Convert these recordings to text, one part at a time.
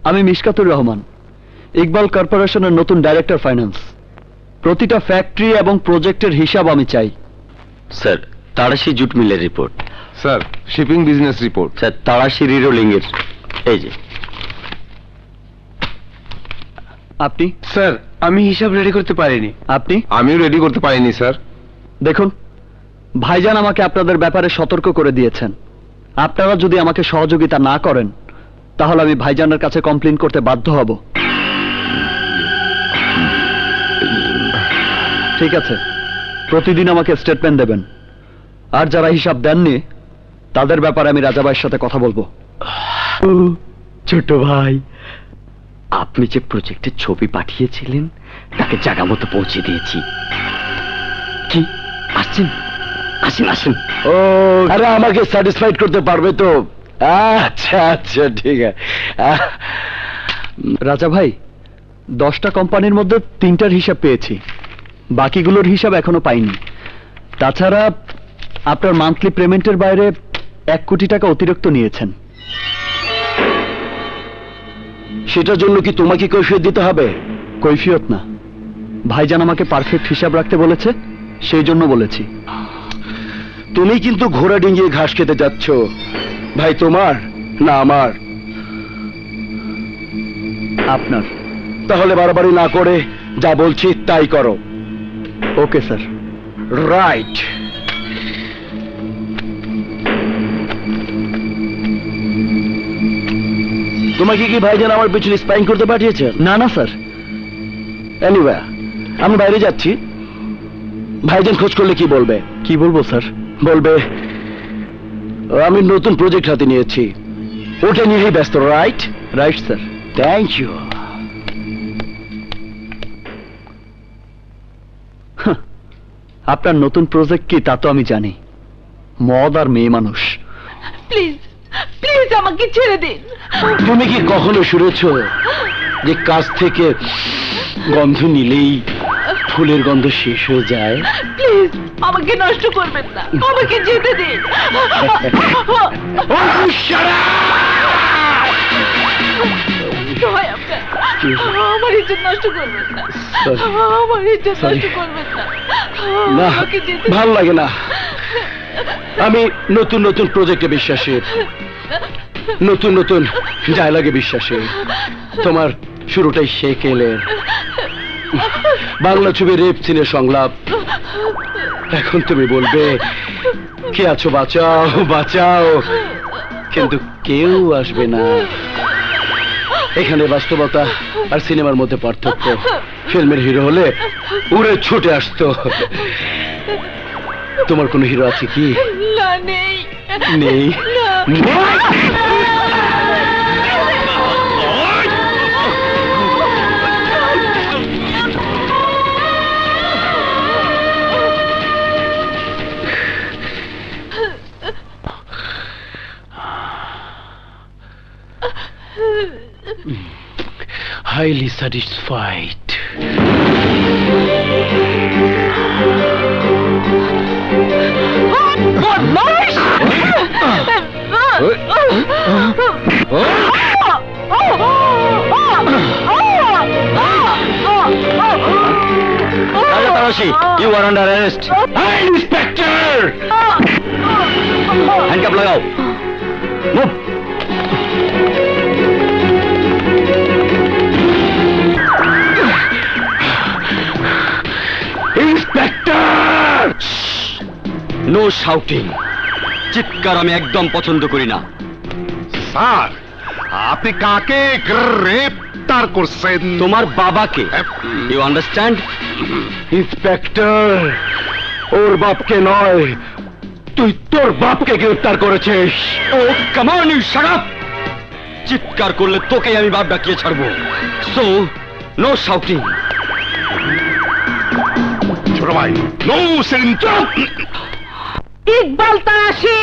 আমি মিশকাতুর রহমান, ইকবাল কর্পোরেশনের নতুন ডাইরেক্টর ফাইন্যান্স। প্রতিটা ফ্যাক্টরি এবং প্রজেক্টের হিসাব আমি চাই। স্যার, তারাশি জুট মিলের report. Sir, shipping business report. Sir, Tarashi rerolling এর এই যে। আপনি? স্যার, আমি হিসাব রেডি করতে পারিনি। আপনি? আমিও রেডি করতে পারিনি স্যার। দেখুন, ভাইজান আমাকে আপনাদের ব্যাপারে সতর্ক করে দিয়েছেন। আপনারা যদি আমাকে সহযোগিতা না করেন তাহলে আমি ভাইজানের কাছে কমপ্লেইন করতে বাধ্য হব। ঠিক আছে, প্রতিদিন আমাকে স্টেটমেন্ট দেবেন। আর যারা হিসাব দেননি তাদের ব্যাপারে আমি রাজা ভাইয়ের সাথে কথা বলবো। ছোট ভাই, আপনি যে প্রজেক্টের ছবি পাঠিয়েছিলেন তাকে জায়গা মতো পৌঁছে দিয়েছি। কি আসছেন? আসেন আসেন। ও, আরে আমাকে স্যাটিসফাইড করতে পারবে তো? আচ্ছা আচ্ছা, ঠিক আছে। রাজা ভাই, 10টা কোম্পানির মধ্যে 3টার হিসাব পেয়েছি, বাকিগুলোর হিসাব এখনো পাইনি। তাছাড়া আপনার মান্থলি পেমেন্টের বাইরে 1 কোটি টাকা অতিরিক্ত নিয়েছেন। সেটার জন্য কি তোমাকে কৈফিয়ত দিতে হবে? কৈফিয়ত না, ভাইজান আমাকে পারফেক্ট হিসাব রাখতে বলেছে, সেই জন্য বলেছি। তুমি কিন্তু ঘোড়া ডিঙিয়ে ঘাস খেতে যাচ্ছ। ভাই তোমার না আমার? আপনার। তাহলে বাড়াবাড়ি না করে যা বলছি তাই করো। Okay sir. রাইট। তোমাকে কি ভাইজান আমার পিছনে স্পাইং করতে পাঠিয়েছে? না না স্যার। এনিওয়ে, আমি বাইরে যাচ্ছি। ভাইজান খোঁজ করলে কি বলবে? কি বলবো স্যার? বলবে আমি নতুন প্রজেক্ট হাতে নিয়েছি, ওটা নিয়েই ব্যস্ত। Right? Right sir. Thank you. আপনার নতুন প্রজেক্ট কি তা তো আমি জানি, মদ আর মেয়ে মানুষ। প্লিজ প্লিজ আমাকে ছেড়ে দিন। তুমি কি কখনো শুনেছো যে কাছ থেকে গন্ধ নিলেই ফুলের গন্ধ শেষ হয়ে যায়? প্লিজ আমাকে নষ্ট করবেন না, আমাকে যেতে দিন। সবাই আপনার আমার ইজ্জত নষ্ট করবেন না, আমার ইজ্জত নষ্ট করবেন না। না, আমাকে যেতে ভাল লাগে না। আমি নতুন নতুন প্রজেক্টে বিশ্বাসী, নতুন নতুন ডায়লগে বিশ্বাসী। তোমার শুরুটাই সেকেলের বাংলা ছবি রেপ সিনের সংলাপ। এখন তুমি বলবে কে আছো বাঁচাও বাঁচাও, কিন্তু কেউ আসবে না। এখানে বাস্তবতা আর সিনেমার মধ্যে পার্থক্য। ফিল্মের হিরো হলে উড়ে ছুটে আসতো। তোমার কোনো হিরো আছে কি? না, নেই। নেই? Highly satisfied. You are under arrest. Hey, Inspector! Handcuff लगाओ. Move. Inspector! No shouting. চিৎকার আমি একদম পছন্দ করি না। স্যার, আপনি কাকে গ্রেপ্তার করছেন? তোমার বাবাকে। You understand? ইন্সপেক্টর, ওর বাপকে নয়, তুই তোর বাপকে গ্রেফতার করেছিস। ও come on, you shut up. চিৎকার করলে তোকেই আমি বাপ ডাকিয়ে ছাড়বো। So no shouting. ছোট ভাই, নো সেন্টার। ইকবাল তারাশি।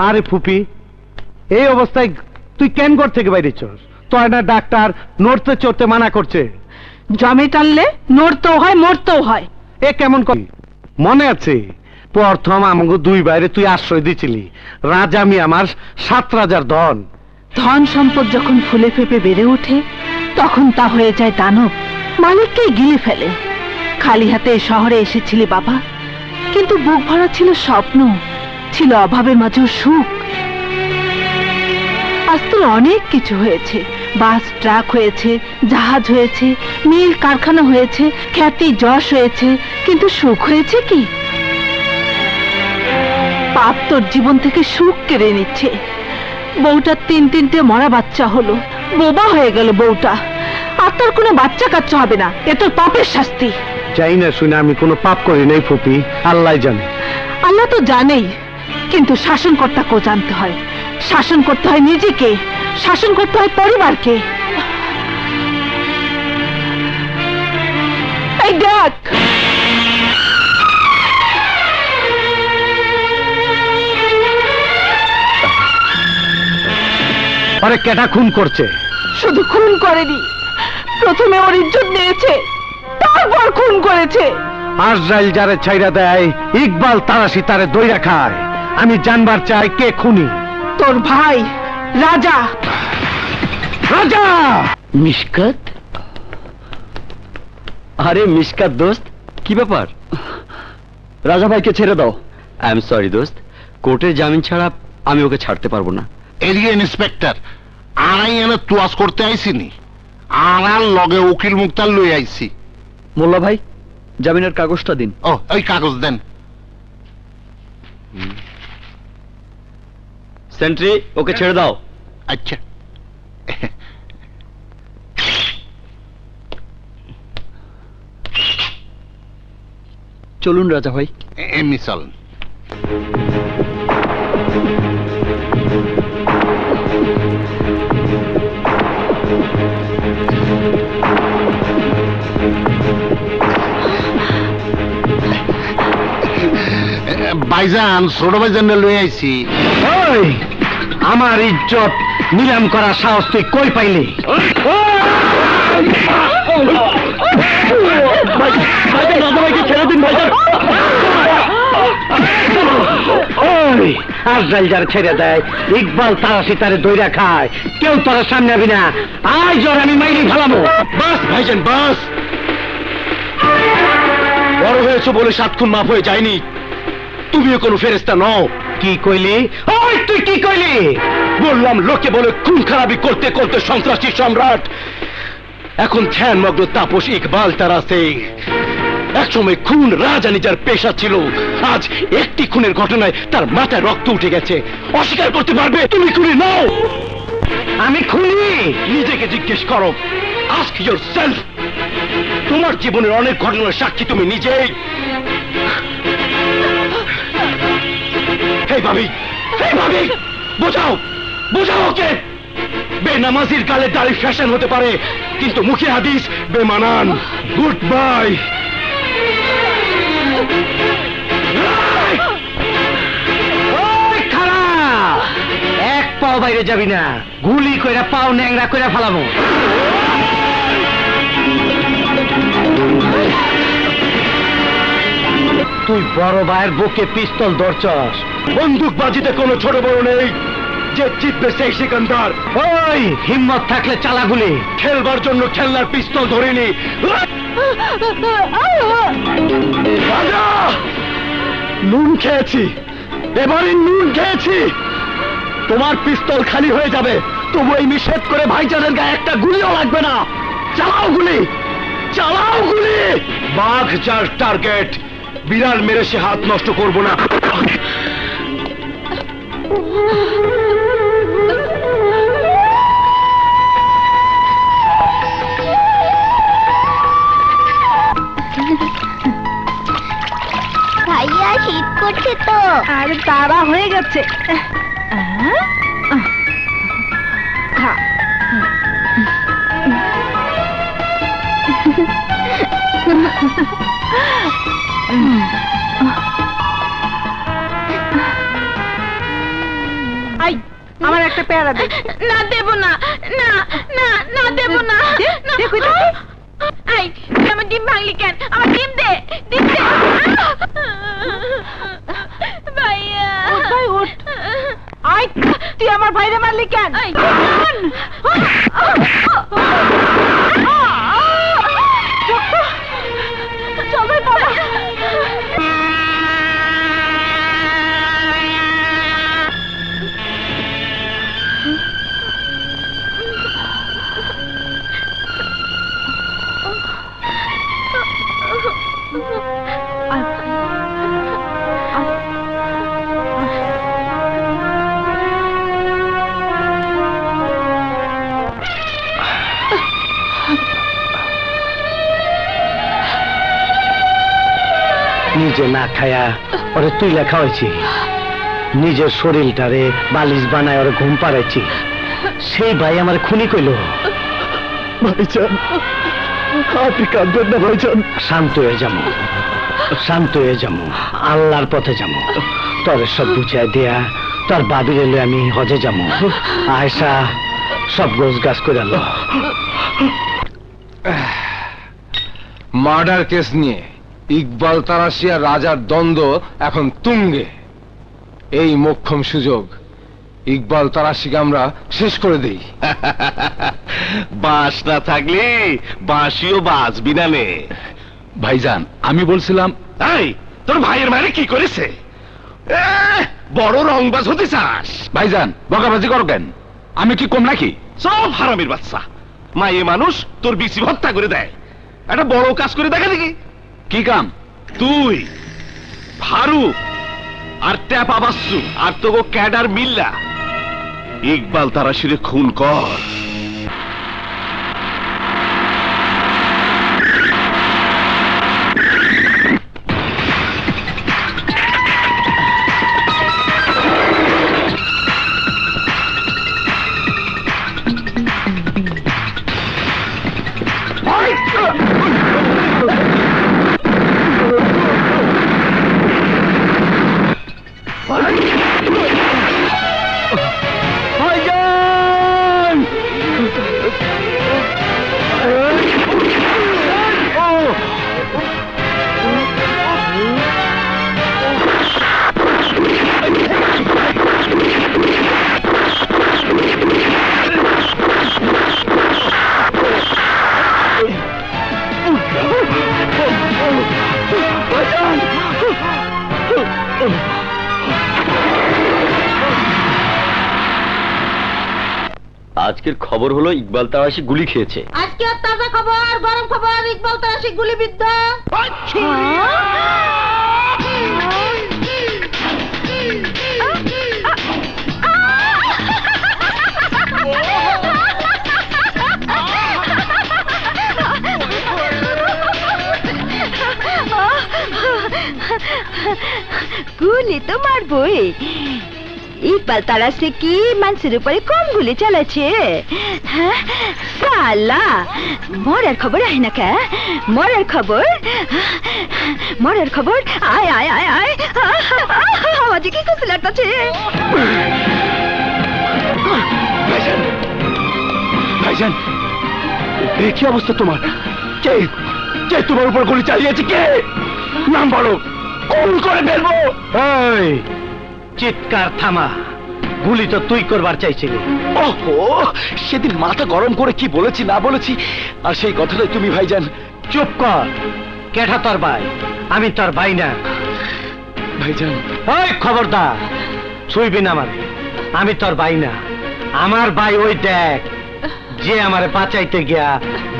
আরে ফুপি, এই অবস্থায় তুই কেন ঘর থেকে বাইরে চল? তোর না ডাক্তার নড়তে চড়তে মানা করছে। জমে টানলে নড়তেও হয় মরতেও হয়। এ কেমন মনে আছে প্রথম আমাকে দুই বাইরে তুই আশ্রয় দিছিলি, রাজা আমি আমার 7 রাজার ধন। ধন সম্পদ যখন ফুলে ফেপে বেড়ে ওঠে তখন তা হয়ে যায় দানব, মালিককেই গিলে ফেলে। খালি হাতে এ শহরে এসেছিলি বাবা, কিন্তু বুক ভরা ছিল স্বপ্ন, ছিল অভাবের মাঝেও সুখ। আজ তো অনেক কিছু হয়েছে, বাস ট্রাক হয়েছে, জাহাজ হয়েছে, মিল কারখানা হয়েছে, খ্যাতি যশ হয়েছে, কিন্তু সুখ হয়েছে কি? পাপ তোর জীবন থেকে সুখ কেড়ে নিচ্ছে। বউটার 3-3টে মরা বাচ্চা হলো, বোবা হয়ে গেল বউটা, আর তোর কোনো বাচ্চা কাচ্চা হবে না। এ তোর পাপের শাস্তি। যাই না শুনে আমি কোনো পাপ করি নাই ফুপি, আল্লাহ জানে। আল্লাহ তো জানেই, কিন্তু শাসনকর্তাকেও জানতে হয়। শাসন করতে হয় নিজেকে, শাসন করতে হয় পরিবারকে। এই দেখ, আরে কেটা খুন করছে? শুধু খুন করেনি, প্রথমে ওর ইজ্জত নিয়েছে, তারপর খুন করেছে। আজরাইল যারে ছাইরা দেয়, ইকবাল তারাশি তারে দইরা খায়। আমি জানবার চাই কে খুনি। তোর ভাই রাজা। রাজা! মিশকাত? আরে মিশকাত দোস্ত, কি ব্যাপার? রাজা ভাইকে ছেড়ে দাও। আই এম সরি দোস্ত, কোর্টের জামিন ছাড়া আমি ওকে ছাড়তে পারবো না। এরিয়া ইন্সপেক্টর আড়াই এনে তুয়াস করতে আইসিনি, আর লগে উকিল মুক্তার লই আইছি। মোল্লা ভাই, জামিনের কাগজটা দিন। ও ওই কাগজ দেন। সেন্ট্রি, ওকে ছেড়ে দাও। আচ্ছা, চলুন রাজা ভাই। এমনি চলেন। ভাইজান, ছোট ভাইজান লই আইছি। ওই আমার ইজ্জত নিলাম করার সাহস তুই কই পাইলি? রাজা ভাইকে ছেড়ে দিন ভাইজান। ওই আজরাইল যারে ছেড়ে দেয়, ইকবাল তারাশি তারে দইরা খায়, কেউ তোর সামনে আবি না। আজ ওর আমি মাইরি ফেলাবো। বাস ভাইজান বাস, বড় হয়েছো বলে 7 খুন মাফ হয়ে যায়নি। তুমিও কোনো ফেরেশতা নও। কি কইলি? ওই তুই কি কইলি? বললাম লোকে বলে খুন খারাপি করতে করতে সন্ত্রাসী সম্রাট, এখন ধ্যান মগ্ন তাপস ইকবাল তারাশি। একসময় খুন রাজানি যার পেশা ছিল, আজ একটি খুনের ঘটনায় তার মাথায় রক্ত উঠে গেছে। অস্বীকার করতে পারবে তুমি খুনি নও? আমি খুনি? নিজেকে জিজ্ঞেস করো, আস্ক ইয়োরসেলফ। তোমার জীবনের অনেক ঘটনার সাক্ষী তুমি নিজেই। হে ভাবি, হে ভাবি, বোঝাও বোঝাও ওকে। বেনামাজির গালে দাড়ি ফ্যাশন হতে পারে, কিন্তু মুখে হাদিস বেমানান। Good bye. ওই খাড়া, এক পাও বাইরে যাবি না, গুলি কইরা পাও ন্যাংরা কইরা ফেলাবো। তুই বড় ভাইয়ের বুকে পিস্তল ধরছস। বন্দুক বাজিতে কোনো ছোট বড় নেই, যে জিতবে সেই সিকান্দার। ওই হিম্মত থাকলে চালা গুলি। খেলবার জন্য খেলনার পিস্তল ধরিনি। রাজা, নুন খেয়েছি, এবারে নুন খেয়েছি। তোমার পিস্তল খালি হয়ে যাবে, তবু এই নিষেধ করে ভাইজানের গায়ে একটা গুলিও লাগবে না। চালাও গুলি, চালাও গুলি। বাঘ যার টার্গেট, বিড়াল মেরে সে হাত নষ্ট করবো না। ভাইয়া শীত করছে তো। আর তারা হয়ে গেছে। খা। আই, আমার একটা পেয়ারা দে। না দেব না, না না না দেব না। দেখো আই, আমার ডিম ভাঙলি কেন? আমার ডিম দে, ডিম দে। তুই আমার ভাইরে মারলি কেন? চল বাবা। নিজে না খায়া ওরে তুই লেখা হয়েছি, নিজের শরীরটারে বালিশ বানায় ওরে ঘুম পাড়াইছি, সেই ভাই আমার খুনি কইল। ভাইজান আপনি কাঁদবেন না ভাইজান। শান্ত হয়ে যাবো, শান্ত হয়ে যাবো, আল্লাহর পথে যাবো। তোর সব বুঝাই দেয়া তোর বাবির এলে আমি হজে যাবো। আয়সা সব গোছ গাছ করে লো। মার্ডার কেস নিয়ে ইকবাল তারাশি আর রাজার দ্বন্দ্ব এখন তুঙ্গে। এই মোক্ষম সুযোগ, ইকবাল তারাশিকে আমরা শেষ করে দেই। বাঁশ না থাকলে বাঁশিও বাঁচবি না নে। ভাইজান আমি বলছিলাম, এই তোর ভাইয়ের মায়ের কি করেছে? বড় রংবাজ হতে চাস? ভাইজান বকাবাজি করো কেন? আমি কি কম নাকি? সব হারামির বাচ্চা। মায়ে মানুষ তোর বিচি হত্যা করে দেয়, একটা বড় কাজ করে দেখা দেখি। কি কাম? তুই ফারুক আর ট্যাপা বাসু আর তোকে ক্যাডার মিল্লা ইকবাল তারাশিরে খুন কর। আজকের খবর হলো ইকবাল তারাশি গুলি খেয়েছে। আজকে আর তাজা খবর, গরম খবর, ইকবাল তারাশি গুলিবিদ্ধ। গুলি তো মারবই। ইকবাল তারাশি কি মানুষের উপরে কম গুলি চালাচ্ছে? হ্যাঁ সালা, মরার খবর আয় না কে? মরার খবর, মরার খবর আয় আয় আয় আয়। আওয়াজে কি খুশি লাগতেছে। ভাইজান ভাইজান কি অবস্থা তোমার? কে কে তোমার উপর গুলি চালিয়েছে? কে? নাম বলো, কোন করে ফেলবো। এই চিৎকার থামা, গুলি তো তুই করবার চাইছিলি। ওহো, সেদিন মাথা গরম করে কি বলেছি না বলেছি, আর সেই কথাটাই তুমি ভাইজান। চুপ কর, কেঠা তোর ভাই? আমি তোর ভাই না ভাইজান। ওই খবরদার, ছুঁইবি না আমারে। আমি তোর ভাই না, আমার ভাই ওই দেখ যে আমারে বাঁচাইতে গিয়া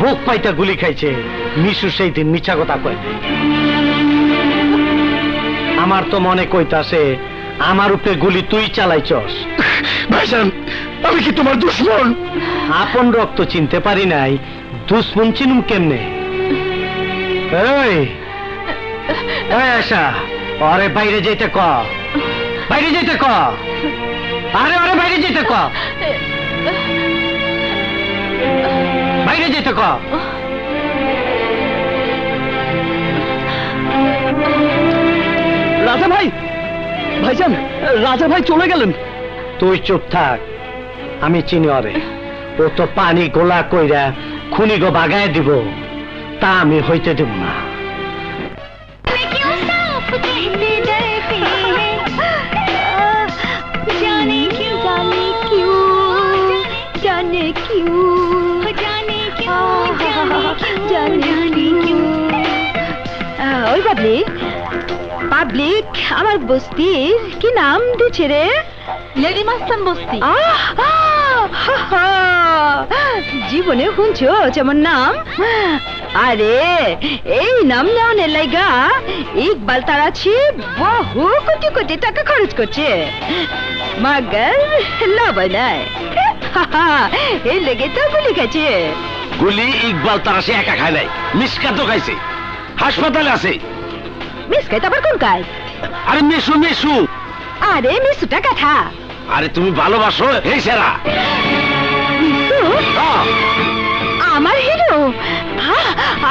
বুক পাইতে গুলি খাইছে। মিশু সেই দিন মিছা কথা কয় নাই। আমার তো মনে কইতাছে আমার উপরে গুলি তুই চালাইছস। ভাইজান আমি কি তোমার দুশমন? আপন রক্ত চিনতে পারি নাই, দুশ্মন চিনুম কেমনে? এই আশা, আরে বাইরে যেতে ক, বাইরে যেতে ক। আরে আরে বাইরে যেতে ক, বাইরে যেতে ক। রাজা ভাই, ভাইজান রাজা ভাই চলে গেলেন। তুই চুপ থাক, আমি চিনি ওরে। ও তো পানি গোলা কইরা খুনি গো বাগায় দিব, তা আমি হইতে দেব না। जाने क्यों পাবলিক পাবলিক আমার বস্তির কি নাম দিচ্ছে রে? লেডি মাস্তান বস্তি। জীবনে শুনছো যেমন নাম? আরে এই নাম নেওয়ানের লাইগা ইকবাল তারাছি বহু কোটি কোটি টাকা খরচ করছে, মাগার লাভ নাই। এই লেগে তো গুলি খাইছে। গুলি ইকবাল তারাশি একা খায় নাই, মিসকাত তো খাইছে, হাসপাতালে আছে। মিস খাইতে আবার কোন কাজ? আরে মিশু মিশু। আরে মিসুটা কথা। আরে তুমি ভালোবাসো এই সেরা। মিসু আমার হিরো,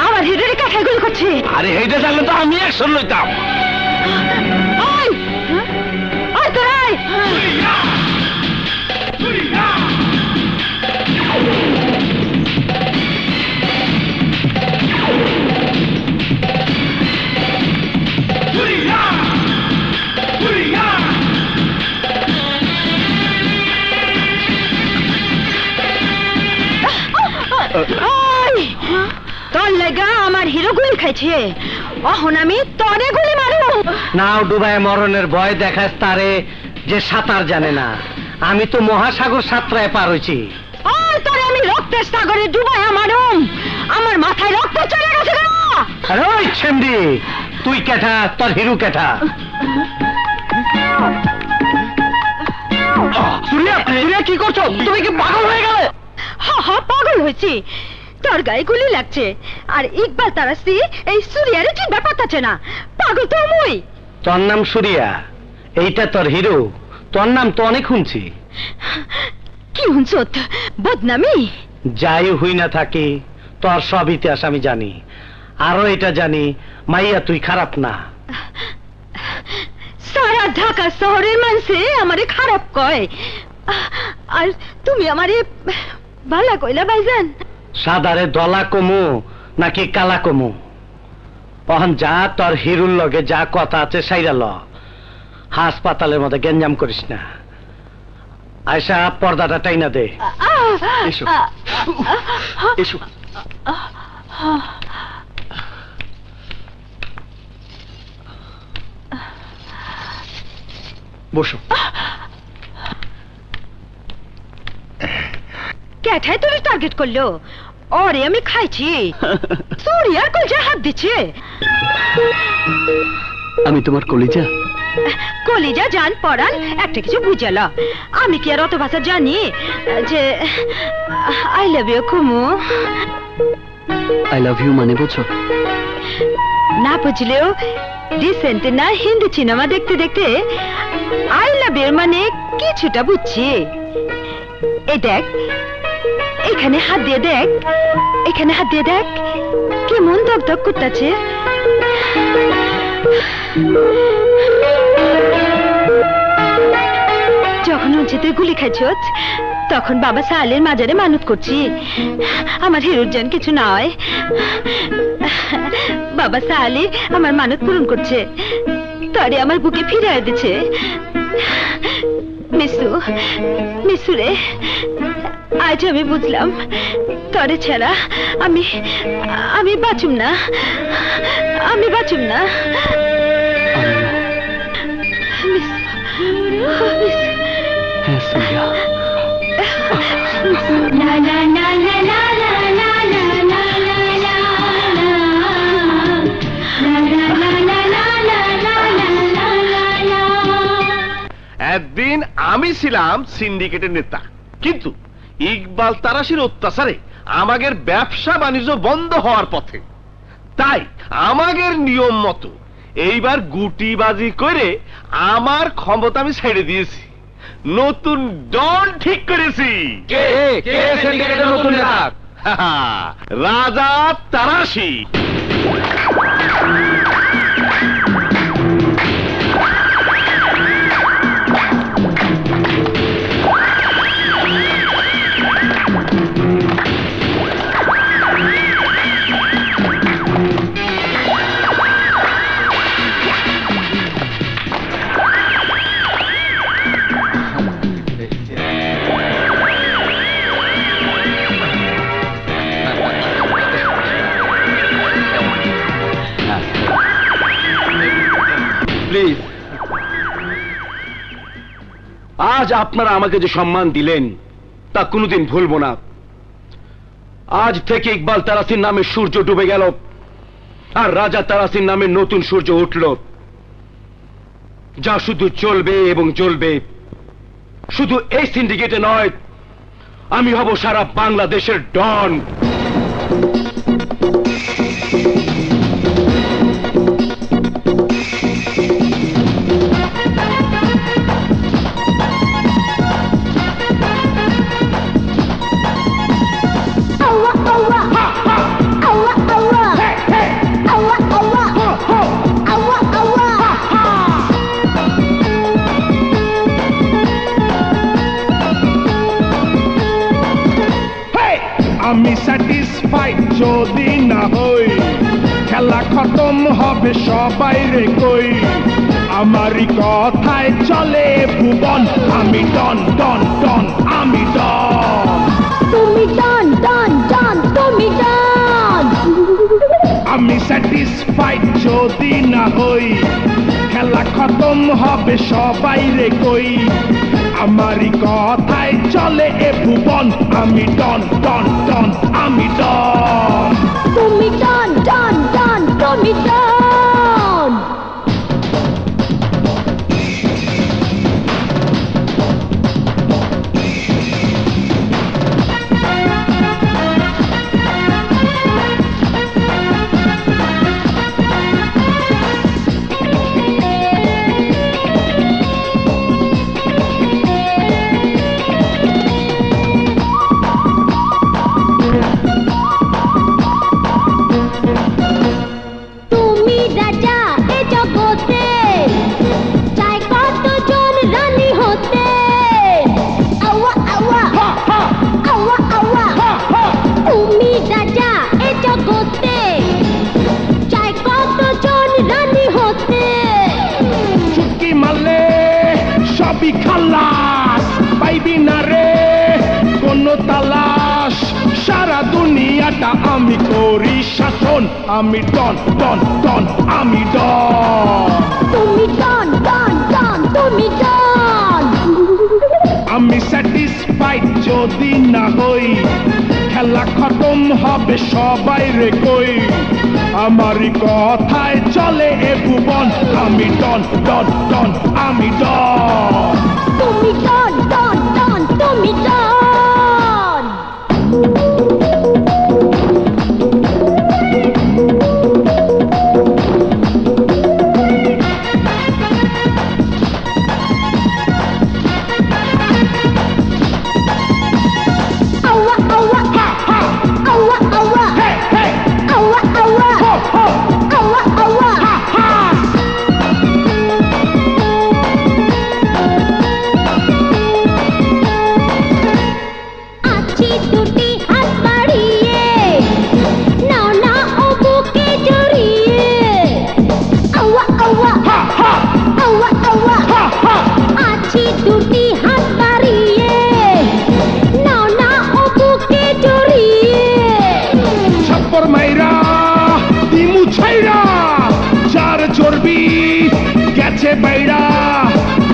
আমার হিরোর কাঠায় গুলি করছে। আরে এইটা জানলে তো আমি অ্যাকশন লইতাম। তোর লেগা আমার হিরো গুলি খাইছে, অহন আমি তরে গুলি মারু। নাও ডুবায় মরণের ভয় দেখাস তারে যে সাঁতার জানে না। আমি তো মহাসাগর সাঁতরায় পার হইছি। আর তোরে আমি রক্তের সাগরে ডুবায় মারুম, আমার মাথায় রক্ত চলে গেছে। আরে ওই ছেমডি, তুই কেঠা, তোর হিরো কেঠা? সুরিয়া, সুরিয়া কি করছো? তুমি কি পাগল হয়ে গেলে? হা পাগল হয়েছি, তোর গায়ে গুলি লাগছে আর ইকবাল তারাসি এই সুরিয়ারে চিনতে পারতাছে না। পাগল তো মুই। তোর নাম সুরিয়া, এইটা তোর হিরো? তোর নাম তো অনেক শুনছি। কি হুনছত? বদনামি? যাই হই না থাকি, তোর সব ইতিহাস আমি জানি। আরো এটা জানি, মাইয়া তুই খারাপ না। সারা ঢাকা শহরের মানুষে আমারে খারাপ কয়, আর তুমি আমারে ভালো কইলা ভাইজান। সাদারে দলা কমু নাকি কালা কমু? অহন যা, তোর হিরুর লগে যা কথা আছে সাইরা ল। হাসপাতালের মধ্যে গেঞ্জাম করিস না। আয়সা পর্দাটা টাইনা দে। এসো এসো। বসো। ক্যাঠায় তুমি টার্গেট করলো? ওরে আমি খাইছি। সুরিয়ার কলজা হাত দিচ্ছে। আমি তোমার কলিজা? কলিজা জান পড়ান একটা কিছু বুঝালা। আমি কি আর অত ভাষা জানি যে I love you Kumu? I love you মানে বুঝো? না বুঝলেও রিসেন্ট না হিন্দি সিনেমা দেখতে দেখতে আই লাভ ইউ মানে কিছুটা বুঝছি। এই দেখ, এখানে হাত দিয়ে দেখ, এখানে হাত দিয়ে দেখ, কেমন দক দক করতেছে। যখন হচ্ছে তুই গুলি খাইছ, তখন বাবা সালের মাজারে মানত করছি আমার হিরোর জান কিছু না হয়। বাবা সালে আমার মানত পূরণ করছে, তরে আমার বুকে ফিরে দিচ্ছে। মিসু, মিসু রে, আজ আমি বুঝলাম তরে ছাড়া আমি বাঁচুম না, আমি বাঁচুম না। হ্যাঁ সুরিয়া। একদিন আমি ছিলাম সিন্ডিকেটের নেতা, কিন্তু ইকবাল তারাশির অত্যাচারে আমাদের ব্যবসা বাণিজ্য বন্ধ হওয়ার পথে। তাই আমাদের নিয়ম মতো এইবার গুটিবাজি করে আমার ক্ষমতা আমি ছেড়ে দিয়েছি, নতুন ডন ঠিক করেছি। কে কে সিন্ডিকেটের নতুন নেতা? রাজা তারাশি। আজ আপনারা আমাকে যে সম্মান দিলেন তা কোনোদিন ভুলবো না। আজ থেকে ইকবাল তারাসির নামে সূর্য ডুবে গেল, আর রাজা তারাসির নামে নতুন সূর্য উঠল, যা শুধু চলবে এবং চলবে। শুধু এই সিন্ডিকেটে নয়, আমি হব সারা বাংলাদেশের ডন। আমি স্যাটিসফাইড যদি না হই, খেলা খতম হবে সবাই রে কই। আমারই কথায় চলে ভুবন, আমি ডন ডন ডন, আমি ডন। তুমি ডন ডন ডন, তুমি ডন। আমি স্যাটিসফাইড যদি না হই, খেলা খতম হবে সবাই রে কই। আমারই কথায় চলে এ ভুবন, আমি ডন ডন ডন, আমি ডন। তুমি ডন ডন ডন, তুমি ডন। খালাস পাইবি না রে কোনো তালাশ, সারা দুনিয়াটা আমি করি শাসন, আমি ডন ডন ডন, আমি ডন। তুমি ডন ডন ডন, তুমি ডন। আমি স্যাটিসফাইড যদি না হই, খেলা খতম হবে সবাই রে কই। আমারই কথায় চলে এ ভুবন, আমি ডন ডন ডন, আমি ডন। তুমি ডন ডন ডন, তুমি ডন।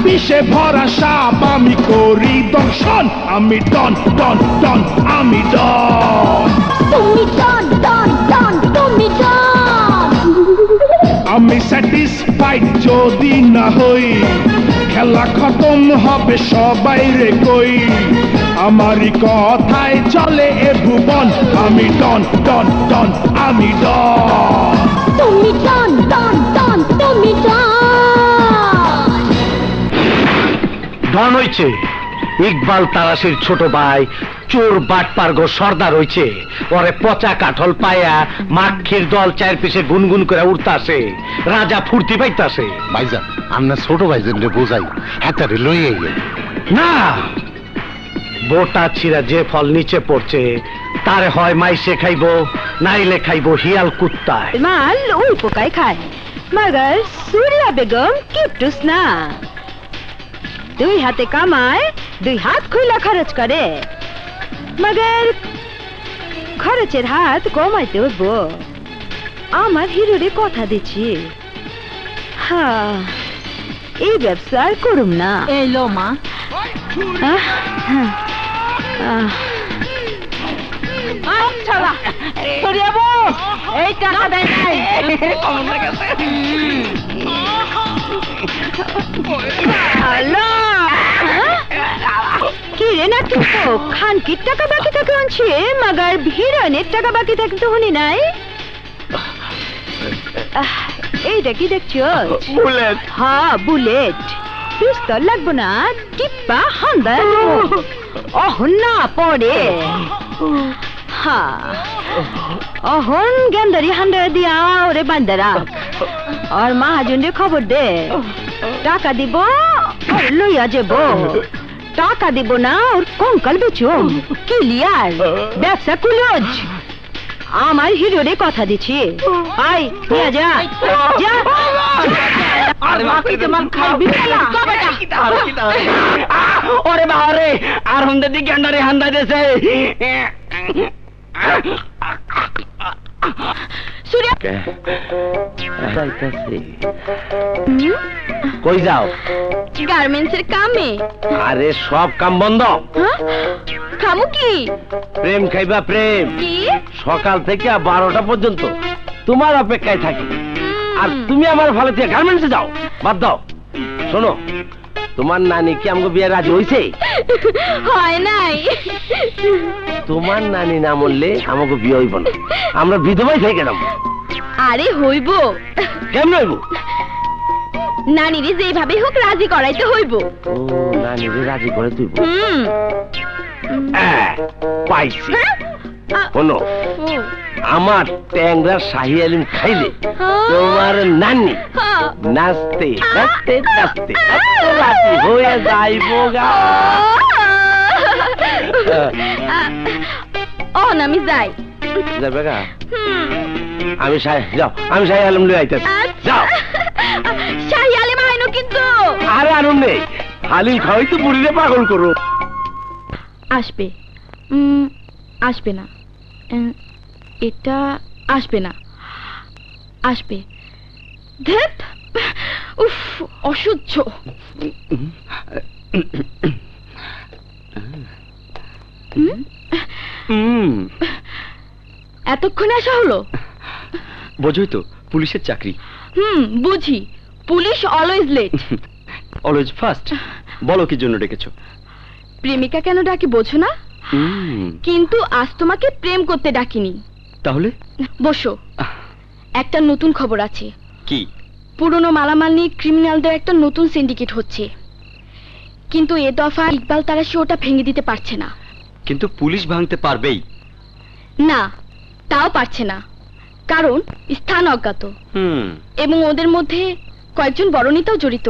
বিষে ভরা সাপ আমি করি দর্শন, আমি ডন ডন ডন, আমি ডন। তুমি ডন ডন ডন, তুমি ডন। আমি স্যাটিসফাইড যদি না হই, খেলা খতম হবে সবাই রে কই। আমারই কথায় চলে এ ভুবন, আমি ডন ডন ডন, আমি ডন। তুমি ডন ডন ডন, তুমি ডন। ডন হইছে ইকবাল তারাসির ছোট ভাই, চোর বাটপার্গ সর্দার হইছে। ওরে পচা কাঠল পায়া মাখির দল চায়ের পিছে গুনগুন করে উঠতাছে, রাজা ফুর্তি পাইতাছে। ভাইজান আমরা ছোট ভাইজান রে বোঝাই, হাতারে লইয়ে গেল না, বোটা ছিঁড়া যে ফল নিচে পড়ছে তারে হয় মাইসে খাইবো, নাইলে খাইবো হিয়াল কুত্তায়। মাল ওই পোকায় খায়, মগর সুরিয়া বেগম কিপটুস না। দুই হাতে কামায়, দুই হাত খুইলা খরচ করে, মগর খরচের হাত কমাইতে হইব। আমার হিরোরে কথা দিচ্ছি, হ্যাঁ এই ব্যবসা আর করুম না। এই লো মা, এই টাকা দেয় নাই কি রে না তো খানকির টাকা বাকি থাকে আনছে মাগার হিরোইনের টাকা বাকি থাকে তো শুনি নাই এইটা কি দেখছো বুলেট হ্যাঁ বুলেট পিস্তল লাগবো না টিপ্পা হান্দা অহন না পড়ে হ্যাঁ অহন গেন্দারি হান্দা দিয়া ওরে বান্ধা রাখ আর মহাজনরে খবর দে টাকা দিব আর লইয়া যাব টাকা দিব না ওর কঙ্কাল বেচো ক্লিয়ার ব্যবসা কুলজ আমার হিরোরে কথা দিচ্ছি আই নিয়ে যা যা আরে বাকি তোমার খাবি না ওরে বাবারে আর হুন্দে দি গন্ডারে হান্দা দেছে সূর্য কই যাও গার্মেন্টসের কামে আরে সব কাম বন্ধ খামু কি প্রেম খাইবা প্রেম কি সকাল থেকে 12টা পর্যন্ত তোমার অপেক্ষায় থাকি আর তুমি আমার ভালো থেকে গার্মেন্টসে যাও বাদ দাও শোনো তোমার নানি কি আমাকে বিয়ে রাজি হইছে হয় নাই তোমার নানি না মরলে আমাকে বিয়ে হইব না আমরা বিধবাই থেকে গেলাম আরে হইব কেমন হইব নানিরে যেভাবে হোক রাজি করাইতে হইব ও নানিরে রাজি করে তুই পাইছি শোনো আমার ট্যাংরা শাহি আলিম খাইলে তোমার নানি নাচতে নাচতে নাচতে রাজি হয়ে যাইব গা আমি যাই যাবে গা আমি যাও আমি শাহি আলম লই আইতাছি যাও শাহি আলিম আইনো কিন্তু আরে আনুন নেই হালিম খাওয়াই তো বুড়িরে পাগল করো আসবে আসবে না এটা আসবে না আসবে ধ্যাত উফ অসহ্য এতক্ষণে আসা হলো বোঝোই তো পুলিশের চাকরি বুঝি police always late always first বলো কি জন্য ডেকেছো প্রেমিকা কেন ডাকি বোঝো না কিন্তু আজ তোমাকে প্রেম করতে ডাকিনি তাহলে বসো একটা নতুন খবর আছে কি পুরনো মালামাল নিয়ে ক্রিমিনালদের একটা নতুন সিন্ডিকেট হচ্ছে কিন্তু এ দফা ইকবাল তারাশি ওটা ভেঙে দিতে পারছে না কিন্তু পুলিশ ভাঙতে পারবেই না তাও পারছে না কারণ স্থান অজ্ঞাত এবং ওদের মধ্যে কয়েকজন বড় নেতাও জড়িত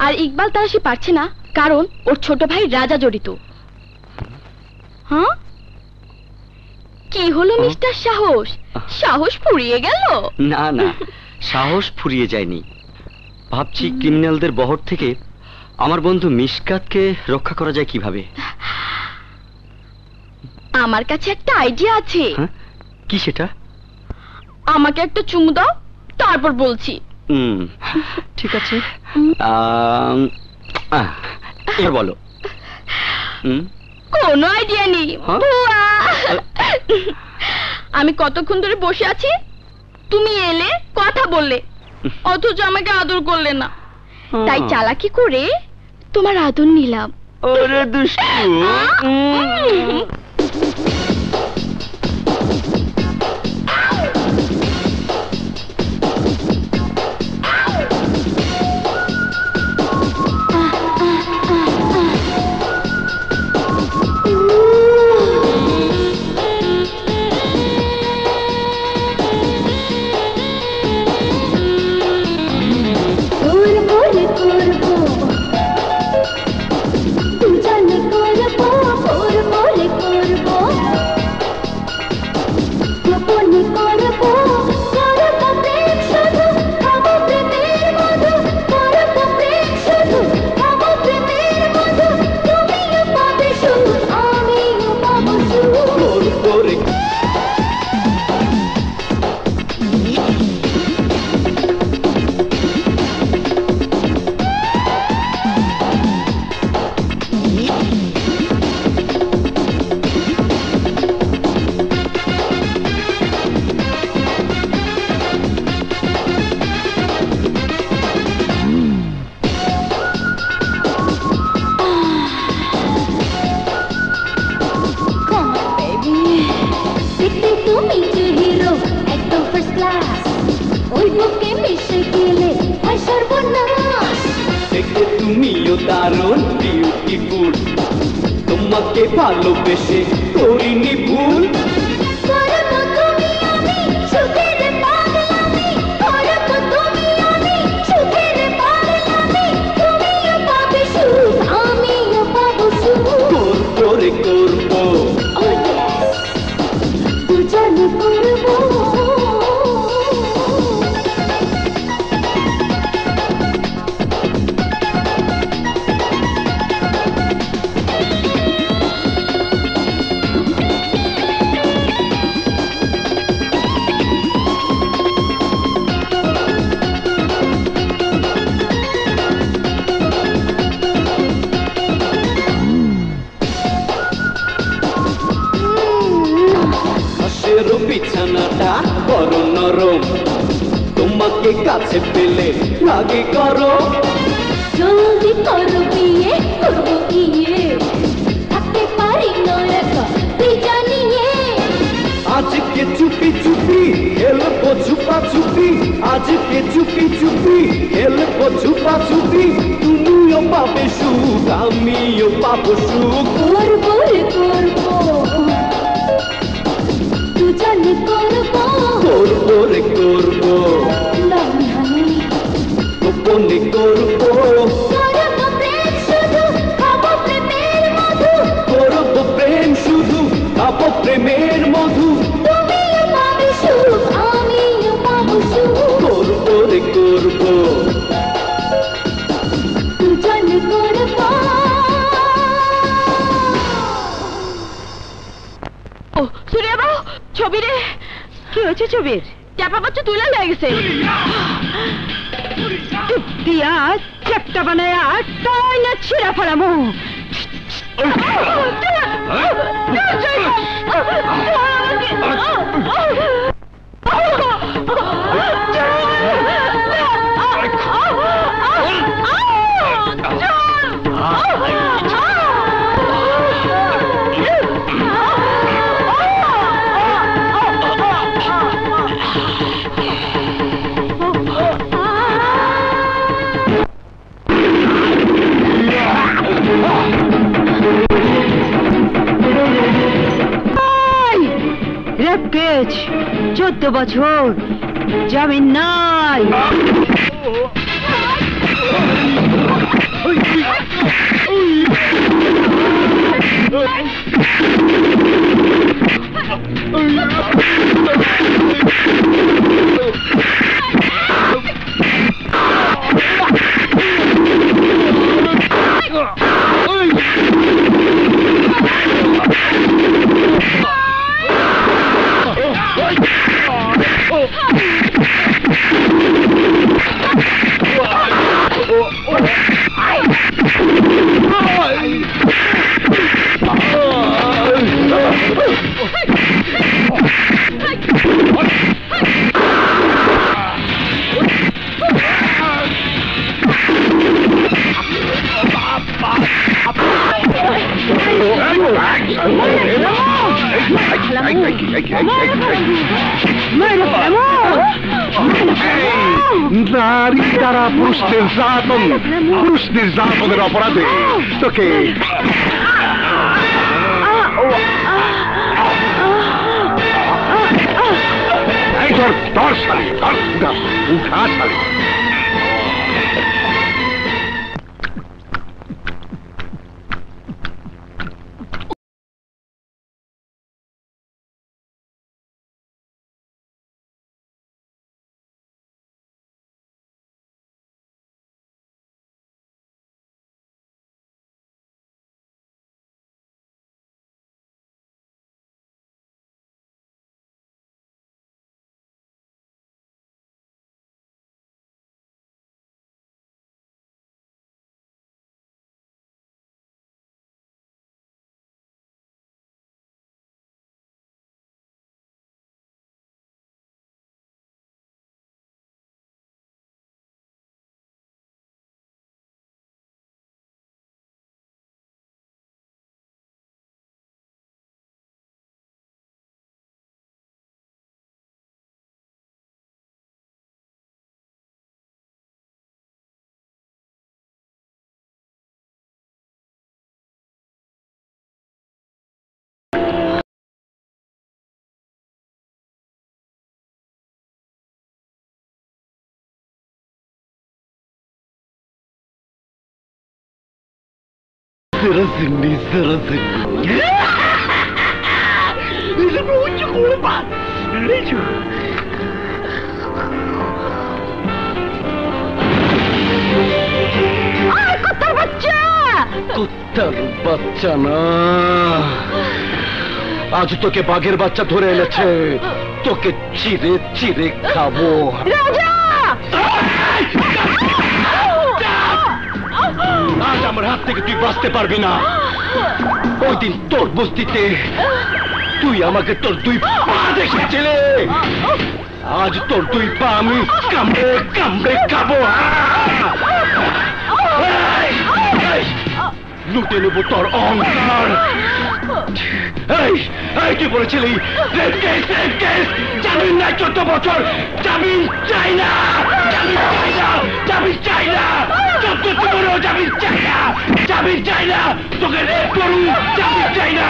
আর ইকবাল তারাশি পারছে না কারণ ওর ছোট ভাই রাজা জড়িত হ্যাঁ কি হলো মিস্টার সাহস সাহস ফুরিয়ে গেল না না সাহস ফুরিয়ে যায়নি ভাবছি ক্রিমিনালদের বহর থেকে আমার বন্ধু মিশকাতকে রক্ষা করা যায় কিভাবে আমার কাছে একটা আইডিয়া আছে কি সেটা আমাকে একটা চুমু দাও তারপর বলছি ঠিক আছে এবার বলো কোনো আইডিয়া নেই আমি কতক্ষণ ধরে বসে আছি তুমি এলে কথা বললে অথচ আমাকে আদর করলে না তাই চালাকি করে তোমার আদর নিলাম ওরে দুষ্টু জানি করবো দারুণ বিউটিফুল তোমাকে ভালোবেসে করিনি ভুল করবো বিছানাটা করো নরম তোমাকে কাছে পেলে লাগে করো জলদি করো বিয়ে করবো গিয়ে থাকতে পারি না একা জানিয়ে আজকে চুপি চুপি খেলবো ছুপা ছুপি আজকে চুপি চুপি খেলবো ছুপা ছুপি তুমিও পাবে সুখ আমিও পাবো সুখ করবো করবো জানি করবো করবো রে করবো গোপনে করবো করবো প্রেম শুধু খাবো প্রেমের মধু করবো প্রেম শুধু খাবো প্রেমের মধু তুমিও পাবে সুখ আমিও পাবো সুখ করবো রে করবো জানি করবো ও সুরিয়া বাবু ছবি রে কি হয়েছে ছবির চাপা পাচ্ছ তুলে হয়ে গেছে দিয়া চ্যাপটা বানায় তাই না ছিঁড়া ফেলামো রেপকেজ 14 বছর জামিন নাই নারী দ্বারা পুরুষ নির্যাতনের অপরাধে তোকে ধর শালী উঠা শালী Zara Cindy, Zara Cindy. Isso não é culpa. Lixo. Ay, কুত্তার বাচ্চা! কুত্তার বাচ্চা না, আজ তোকে বাঘের বাচ্চা ধরে এনেছে, তোকে চিরে চিরে খাবো। রাজা! আজ আমার হাত থেকে তুই বাঁচতে পারবি না। ওই দিন তোর বস্তিতে তুই আমাকে তোর দুই পা দেখেছিলে, আজ তোর দুই পা আমি কামড়ে কামড়ে খাবো। লুটে নেবো তোর অহংকার। তুই বলেছিলি জামিন নাই 14 বছর, জামিন চাই না, জামিন চাই না, জামিন চাই না, 14 জীবনেও জামিন চাই না, জামিন চাই না, তোকে রেপ করু, জামিন চাই না।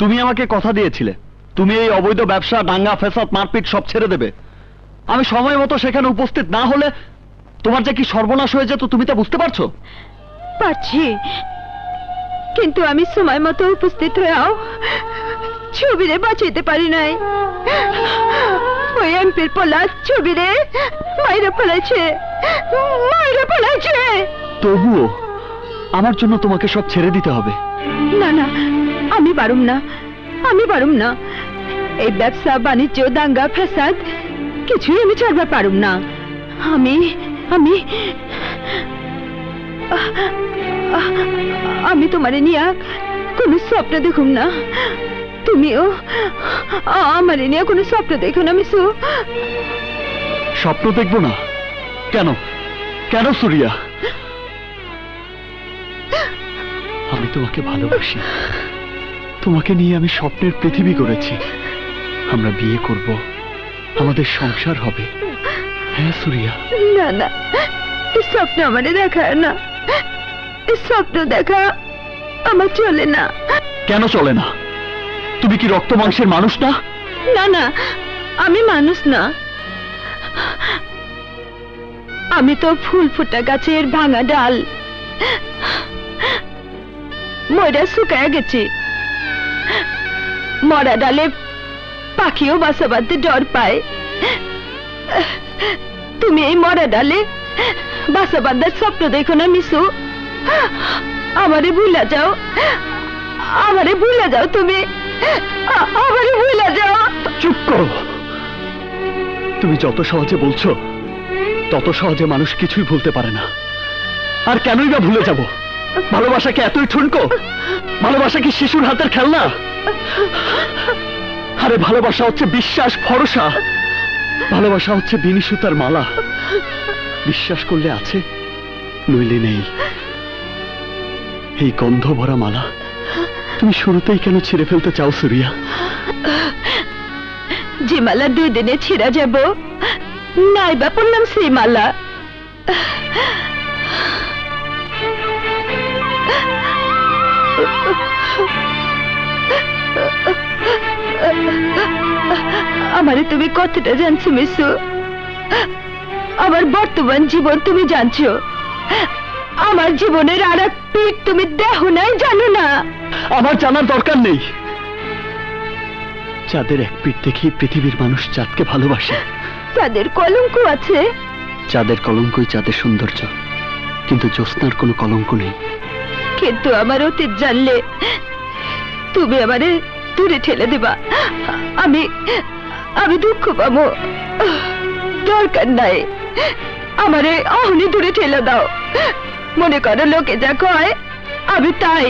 তুমি আমাকে কথা দিয়েছিলে তুমি এই অবৈধ ব্যবসা, দাঙ্গা ফ্যাসাদ, মারপিট সব ছেড়ে দেবে। আমি সময় মতো সেখানে উপস্থিত না হলে তোমার যে কি সর্বনাশ হয়ে যেত তুমি তা বুঝতে পারছো? পারছি, কিন্তু আমি সময় মতো উপস্থিত হয়েও ছবিরে বাঁচাইতে পারি নাই। ওই এমপির পোলা ছবিরে মাইরে ফেলেছে, মাইরে ফেলেছে। তবুও আমার জন্য তোমাকে সব ছেড়ে দিতে হবে। না না, আমি পারুম না, আমি পারুম না। এই ব্যবসা বাণিজ্য, দাঙ্গা ফ্যাসাদ কিছুই আমি ছাড়বার পারুম না। আমি আমি আমি তোমারে নিয়ে কোনো স্বপ্ন দেখুম না, তুমিও আমারে নিয়ে কোনো স্বপ্ন দেখো না মিশু। স্বপ্ন দেখবো না কেন? কেন সুরিয়া? আমি তোমাকে ভালোবাসি, তোমাকে নিয়ে আমি স্বপ্নের পৃথিবী করেছি। আমরা বিয়ে করব, আমাদের সংসার হবে। হ্যাঁ সুরিয়া। না না, এই স্বপ্ন আমারে দেখা না, এই স্বপ্ন দেখা আমার চলে না। কেন চলে না? তুমি কি রক্ত মাংসের মানুষ না? না না, আমি মানুষ না, আমি তো ফুল ফুটা গাছের ভাঙা ডাল, ময়রা শুকায় গেছে। মরা ডালে পাখিও বাসা বাঁধতে ডর পায়, তুমি এই মরা ডালে বাসা বাঁধার স্বপ্ন দেখো না মিশু। আমারে ভুলা যাও, আমারে ভুলা যাও, তুমি আমারে ভুলা যাও। চুপ করো। তুমি যত সহজে বলছো তত সহজে মানুষ কিছুই ভুলতে পারে না। আর কেনই বা ভুলে যাব? ভালোবাসা কি এতই ঠুনকো? ভালোবাসা কি শিশুর হাতের খেলনা? আরে ভালোবাসা হচ্ছে বিশ্বাস, ভরসা। ভালোবাসা হচ্ছে বিনি সুতার মালা। বিশ্বাস করলে আছে, নইলে নেই। এই গন্ধ ভরা মালা তুমি শুরুতেই কেন ছিঁড়ে ফেলতে চাও সুরিয়া? যে মালা 2 দিনে ছিঁড়া যাব, নাইবা পড়লাম সেই মালা। আমারে তুমি কতটা জানছো মিশু? আমার বর্তমান জীবন তুমি জানছো, আমার জীবনের আর এক পিঠ তুমি দেখো নাই, জানো না। আমার জানার দরকার নেই। চাঁদের এক পিঠ দেখেই পৃথিবীর মানুষ চাঁদকে ভালোবাসে। চাঁদের কলঙ্ক আছে। চাঁদের কলঙ্কই চাঁদের সৌন্দর্য, কিন্তু জ্যোৎস্নার কোনো কলঙ্ক নেই। কিন্তু আমার অতীত জানলে তুমি আমারে দূরে ঠেলে দেবা। আমি আমি দুঃখ পাবো। দরকার নাই, আমারে অহনি দূরে ঠেলে দাও। মনে করো লোকে যা কয় আমি তাই,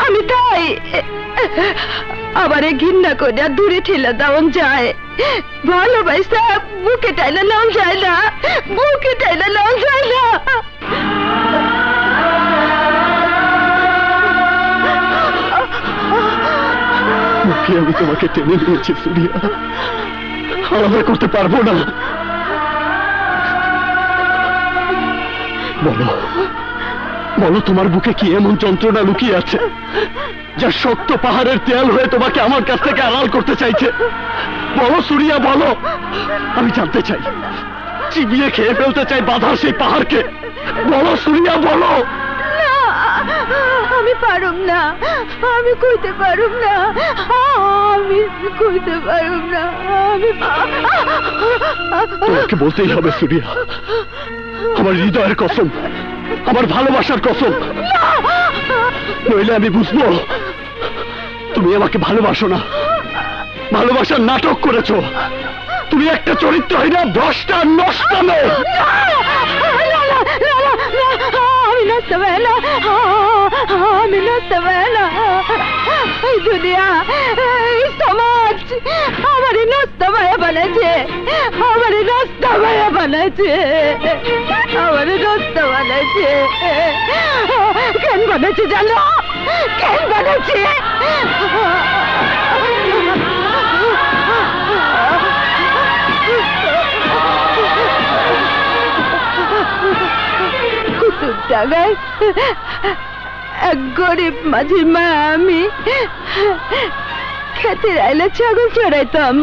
আমি তাই। আমারে ঘৃণা করে দূরে ঠেলে দেওয়া যায়, ভালোবাসা বুকে টাইলে নাও যায় না, বুকে টাইলে নাও যায় না। মুখে আমি তোমাকে টেনে নিয়েছি সুরিয়া, আলাদা করতে পারবো না। বলো বলো, তোমার বুকে কি এমন যন্ত্রণা লুকিয়ে আছে যা শক্ত পাহাড়ের দেয়াল হয়ে তোমাকে আমার কাছ থেকে আড়াল করতে চাইছে? বলো সুরিয়া, বলো। আমি জানতে চাই, চিবিয়ে খেয়ে ফেলতে চাই বাধার সেই পাহাড়কে। বলো সুরিয়া, বলো। আমি পারুম না, আমি কইতে পারুম না, আমি কইতে পারুম না। আমি তোমাকে বলতেই হবে সুরিয়া, আমার হৃদয়ের কসম, আমার ভালোবাসার কসম, নইলে আমি বুঝবো তুমি আমাকে ভালোবাসো না, ভালোবাসার নাটক করেছো। তুমি একটা চরিত্রহীনা, ভ্রষ্টা, নষ্ট মেয়ে। আমি নষ্ট হয়ে না, আমি নষ্ট হয়ে না। এই দুনিয়া, এই সমাজ আমারে নষ্ট হয়ে বানাইছে, আমারে নষ্ট হয়ে বানাইছে, আমারে নষ্ট বানাইছে। কেন বানাইছে জানো? কেন বানাইছে? কুতুব জায়গায় এক গরিব মাঝির মা আমি খেতে আইলে ছাগল চড়াইতাম।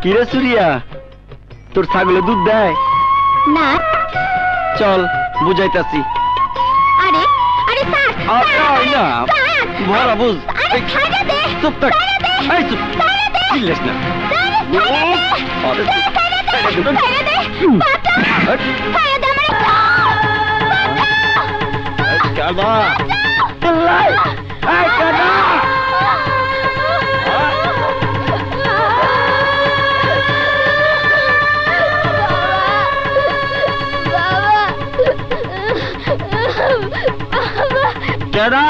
কিরে সুরিয়া, তোর ছাগলে দুধ দেয় না। চল বুঝাইতাছি। আরে আরে স্যার, না ভরা বুঝ। আরে ছাড়া দে, চুপ থাক, এই চুপ, ছাড়া দে, চিল্লাস না। ছাড়া দে, ছাড়া দে, ছাড়া দে আমারে। কাদা চিল্লাই, এই কাদা। কেডা?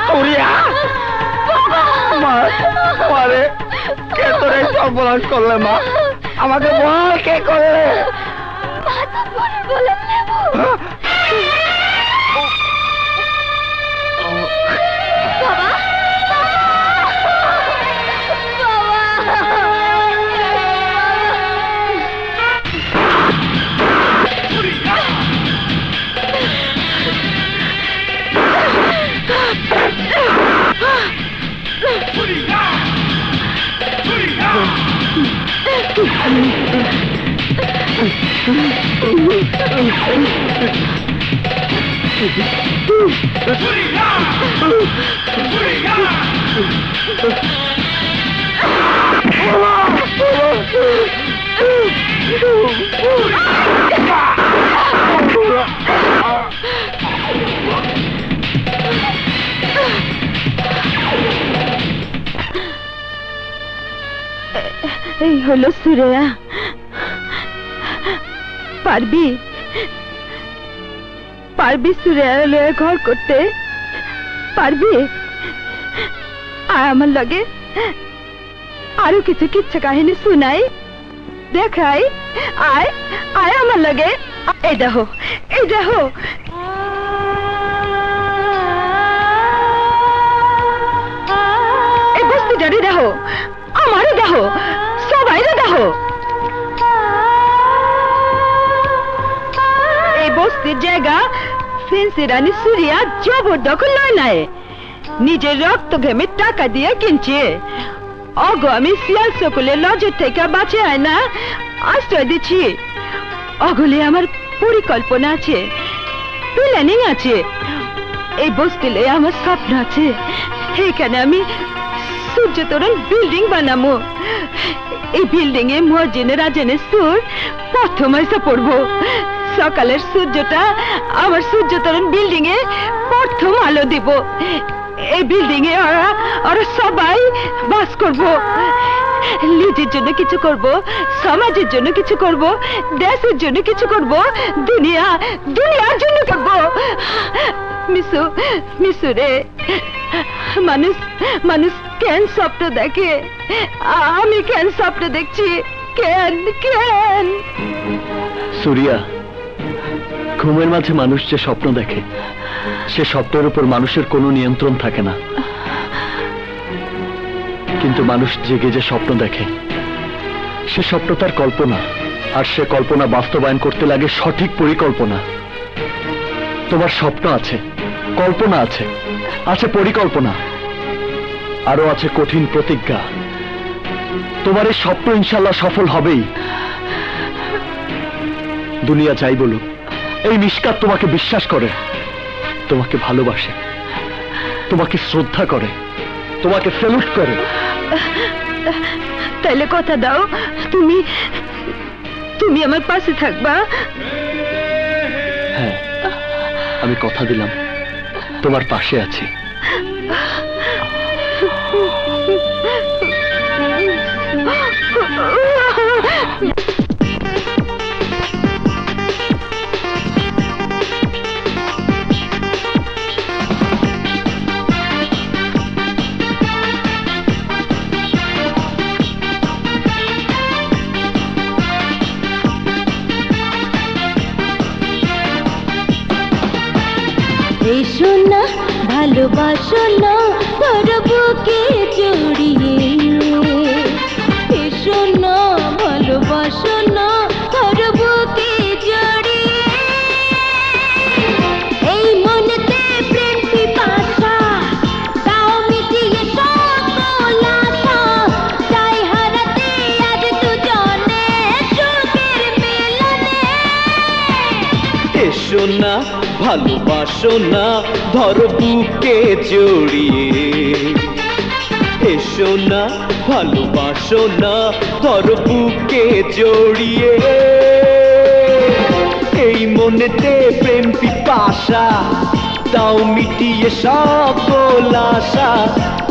সুরিয়া, মারে কে তোরে সর্বনাশ করলে? মা আমাকে বল, কে করলে? এই হলো সুরেয়া। পারবি পারবি সুরেয়া লয়ে ঘর করতে পারবি? আর আমার লগে আরো কিছু কিচ্ছা কাহিনী শুনাই দেখাই। আয় আয় আমার লগে। এই দেখো এই দেখো, এই বস্তিটারে দেখো, আমারে দেখো, সবাইরে দেখো। এই বস্তির জায়গা ফেন্সি রানী সুরিয়া জবরদখল নয় নাই, নিজের রক্ত ঘেমে টাকা দিয়ে কিনছে। অগো আমি শিয়াল সকলের নজর থেকে বাঁচে আয় না আশ্রয় দিচ্ছি। অগলে আমার পরিকল্পনা আছে, প্ল্যানিং আছে। এই বস্তিলে আমার স্বপ্ন আছে, এখানে আমি সূর্য তোরণ বিল্ডিং বানাবো। এই বিল্ডিং এ মহাজিনের রাজনের সুর প্রথম এসে পড়বো। সকালের সূর্যটা আমার সূর্য তোরণ বিল্ডিং এ প্রথম আলো দিব। এই বিল্ডিং এ ওরা সবাই বাস করব। নিজের জন্য কিছু করব, সমাজের জন্য কিছু করব, দেশের জন্য কিছু করব, দুনিয়ার জন্য করব। মিশু মিশু রে, মানুষ কেন স্বপ্ন দেখে? আমি কেন স্বপ্ন দেখছি? কেন কেন? সুরিয়া, ঘুমের মাঝে মানুষ যে স্বপ্ন দেখে সে স্বপ্নের উপর মানুষের কোনো নিয়ন্ত্রণ থাকে না, কিন্তু মানুষ জেগে যে স্বপ্ন দেখে সে স্বপ্ন তার কল্পনা, আর সে কল্পনা বাস্তবায়ন করতে লাগে সঠিক পরিকল্পনা। তোমার স্বপ্ন আছে, কল্পনা আছে, আছে পরিকল্পনা, আরো আছে কঠিন প্রতিজ্ঞা। তোমার এই স্বপ্ন ইনশাল্লাহ সফল হবেই। দুনিয়া চাই বলুক, এই মিশকাত তোমাকে বিশ্বাস করে, তোমাকে ভালোবাসে, তোমাকে শ্রদ্ধা করে, তোমাকে স্যালুট করে। তাইলে কথা দাও, তুমি তুমি আমার পাশে থাকবা? হ্যাঁ, আমি কথা দিলাম তোমার পাশে আছি। এসো না ভালোবাসো না তোর বুকে জড়িয়ে, এসো না ভালোবাসো না তোর বুকে জড়িয়ে। এই মনেতে প্রেম পিপাসা তাও মিটিয়ে সকল আশা, চাই হারাতে আজ দুজনে সুখের মিলনে। এসো না ভালোবাসো না ধর বুকে জড়িয়ে, এসো না ভালোবাসো না ধর বুকে জড়িয়ে। এই মনেতে প্রেম পিপাসা তাও মিটিয়ে সকল আশা,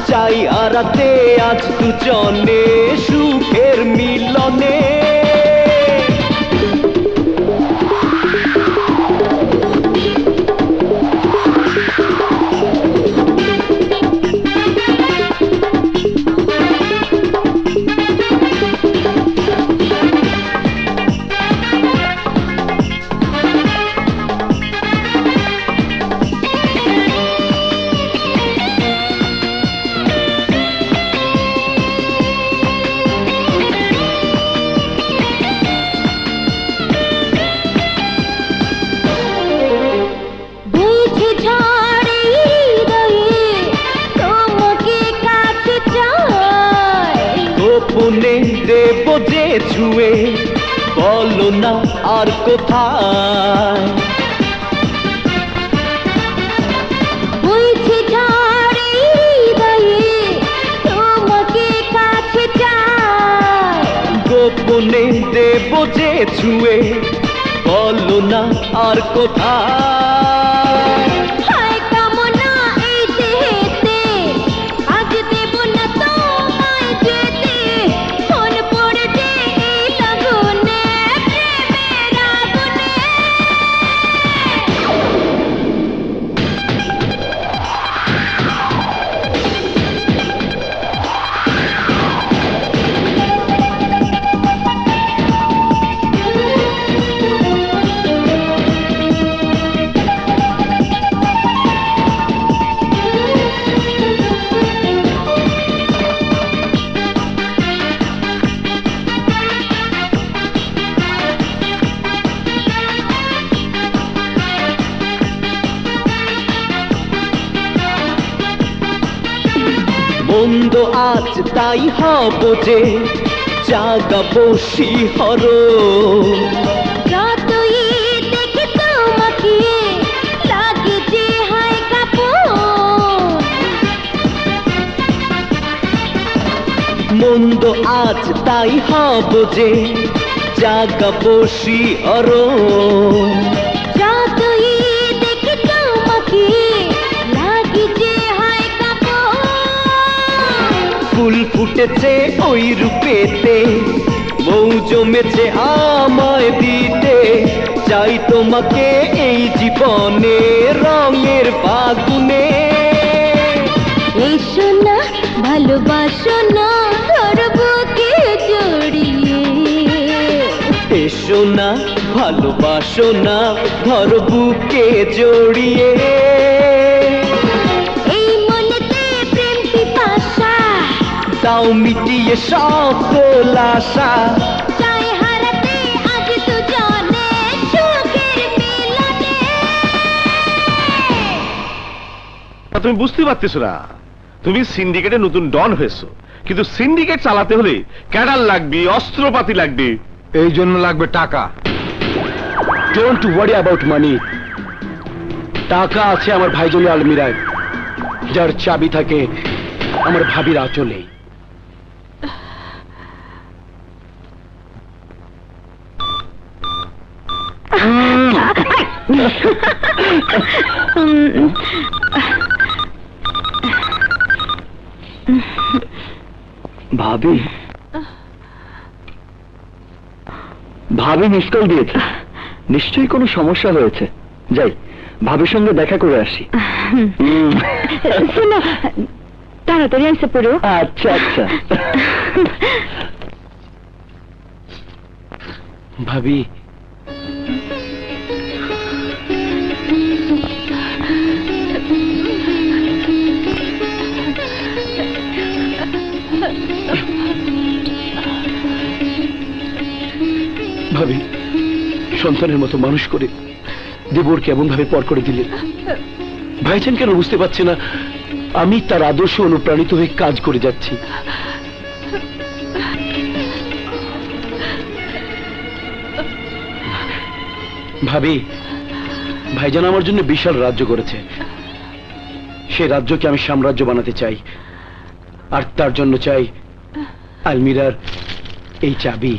চাই হারাতে আজ দুজনে সুখের মিলনে। বলো না আর কোথায় বইছে ঝড়ে হৃদয়ে তোমাকে কাছে চাই গোপনে দেব যে ছুঁয়ে বলো না আর কোথায় হায় কামনা এই দেহেতে আজ দেব না তোমায় যেতে মন পড়ছে এই লাগুনে প্রেমের আগুনে মন্দ আজ তাই হব যে জাগাবো শিহর যতই দেখি তোমাকে লাগে যে হায় কাপড় মন্দ আজ তাই হব যে জাগাবো শিহর যতই দেখি তোমাকে লাগে যে হায় কাপড় ফুল ফুটেছে ওই রূপেতে মৌ জমেছে আমায় দিতে চাই তোমাকে এই জীবনে রঙের ফাগুনে এসো না ভালোবাসো না ধরবুকে জড়িয়ে এসো না ভালোবাসো না ধর বুকে জড়িয়ে এই মনেতে প্রেম পিপাসা তাও মিটিয়ে সকল আশা চাই হারাতে আজ দুজনে সুখের মিলনে তুমি বুঝতে পারতেছো না, তুমি সিন্ডিকেটে নতুন ডন হয়েছো, কিন্তু সিন্ডিকেট চালাতে হলে ক্যাডার লাগবে, অস্ত্রপাতি লাগবে। এই জন্য লাগবে টাকা। ডোন্ট ওয়ারি অ্যাবাউট মানি। টাকা আছে আমার ভাইজনের আলমিরায়, যার চাবি থাকে আমার ভাবির আঁচলে। ভাবি ভাবি মিস কল দিয়েছে, নিশ্চয়ই কোনো সমস্যা হয়েছে। যাই ভাবির সঙ্গে দেখা করে আসি। শোনো, তাড়াতাড়ি আসে পড়ো। আচ্ছা আচ্ছা। ভাবি ভাবি সন্তানের মতো মানুষ করে দেবর কেমন ভাবে পর করে দিলেন। ভাইজান কেন বুঝতে পারছে না আমি তার আদর্শ অনুপ্রাণিত হয়ে কাজ করে যাচ্ছি। ভাবি ভাইজান আমার জন্য বিশাল রাজ্য করেছে, সেই রাজ্যকে আমি সাম্রাজ্য বানাতে চাই, আর তার জন্য চাই আলমিরার এই চাবি।